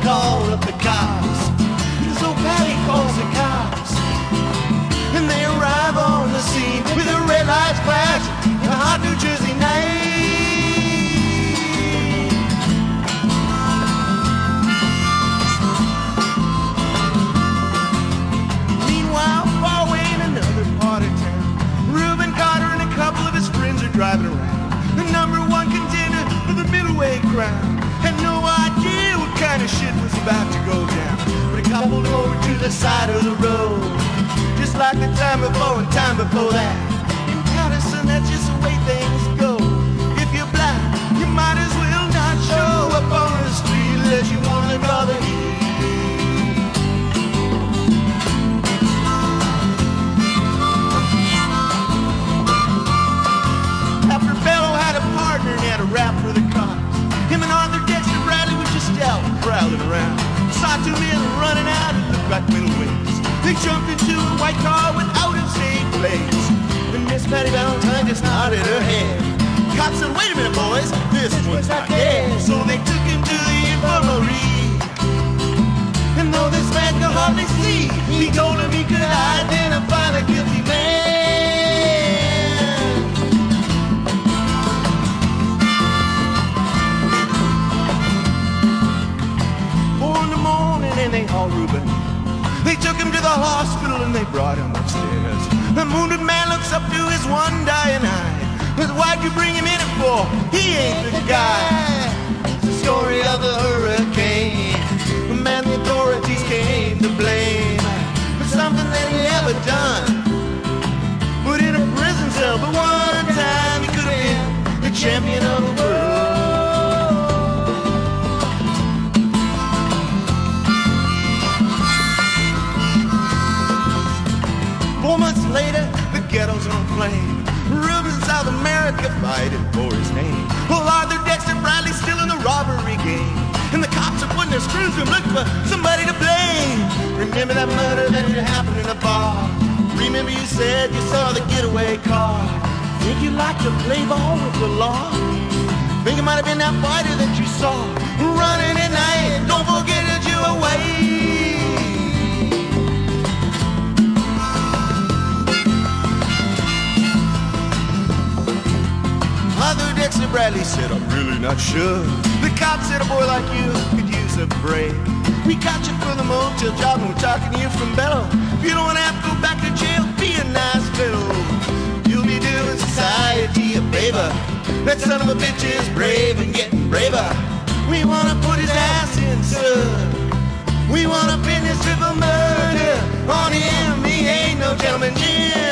call up the cops. So Patty calls the cops, and they arrive on the scene with the red lights flashing, a hot New Jersey night. Meanwhile, far away in another part of town, Rubin Carter and a couple of his friends are driving around, the #1 contender for the middleweight crown. Had no idea what kind of shit was about to go down, but he coupled over to the side of the road, just like the time before and time before that. In Patterson, that's just the way things go. If you're black, you might as well not show up on the street unless you want to draw the heat. After Bello had a partner and had a rap for the cops, him and Arthur Dexter Bradley was just out prowling around. Saw two men running out and looked like middleweights. They jumped into a white car with out-of-state plates, and Miss Patty Valentine just nodded her head. Cops said, "Wait a minute, boys, this one's not dead." So they took him to the infirmary, and though this man could hardly see, he told him he could identify the guilty man. 4 in the morning and they hauled Rubin. They took him to the hospital and they brought him upstairs. The wounded man looks up to his one dying eye. But why'd you bring him in it for? He ain't the guy. It's the story of the hurricane. The man the authorities came to blame for something that he never done. Put in a prison cell, but one time he could have been the champion of the world. 4 months later, the ghetto's on flame. Rubin, South America, fighting for his name. Well, Arthur Dexter Bradley's still in the robbery game, and the cops are putting their screws to him, looking for somebody to blame. Remember that murder that happened in a bar? Remember you said you saw the getaway car? Think you like to play ball with the law? Think it might have been that fighter that you saw running at night. Don't forget that you're away. Arthur Dexter Bradley said, "I'm really not sure." The cop said, "A boy like you could use a break. We got you for the motel job and we're talking to you from Bello. If you don't want to have to go back to jail, be a nice fellow. You'll be doing society a favor. That son of a bitch is brave and getting braver. We want to put his ass in sub. We want to pin this triple murder on him. He ain't no gentleman Jim."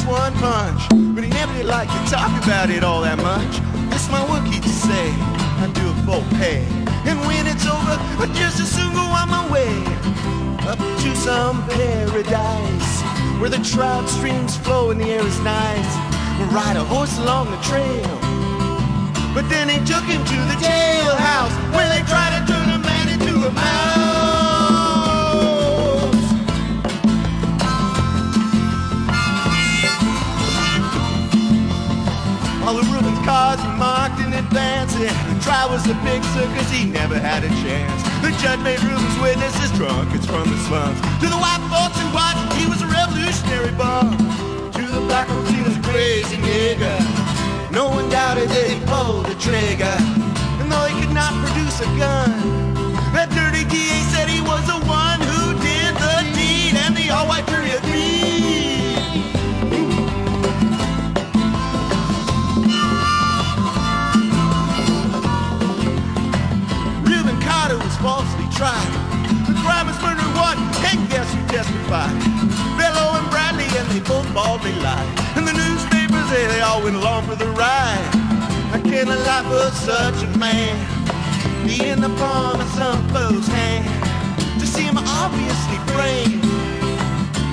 One punch, but he never did like to talk about it all that much. It's my work, he'd say, I do it for pay, and when it's over, I just as soon go on my way up to some paradise where the trout streams flow and the air is nice. We'll ride a horse along the trail, but then they took him to the jailhouse where they tried to turn a man into a mouse. All of Rubin's cars were marked in advance, and the trial was a big circus, he never had a chance. The judge made Rubin's witnesses drunkards from the slums. To the white folks in white, he was a revolutionary bum. To the black folks, he was a crazy nigger. No one doubted that he pulled the trigger. And though he could not produce a gun, that dirty DA said he was the one who did the deed, and the all-white jury agreed. Falsely tried. The crime was murder one, and guess who testified? Bello and Bradley, and they both baldly lied. And the newspapers, they all went along for the ride. I can't lie for such a man be in the palm of some foe's hand. To see him obviously framed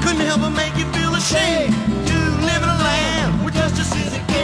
couldn't help but make you feel ashamed to live in a land where justice is a game.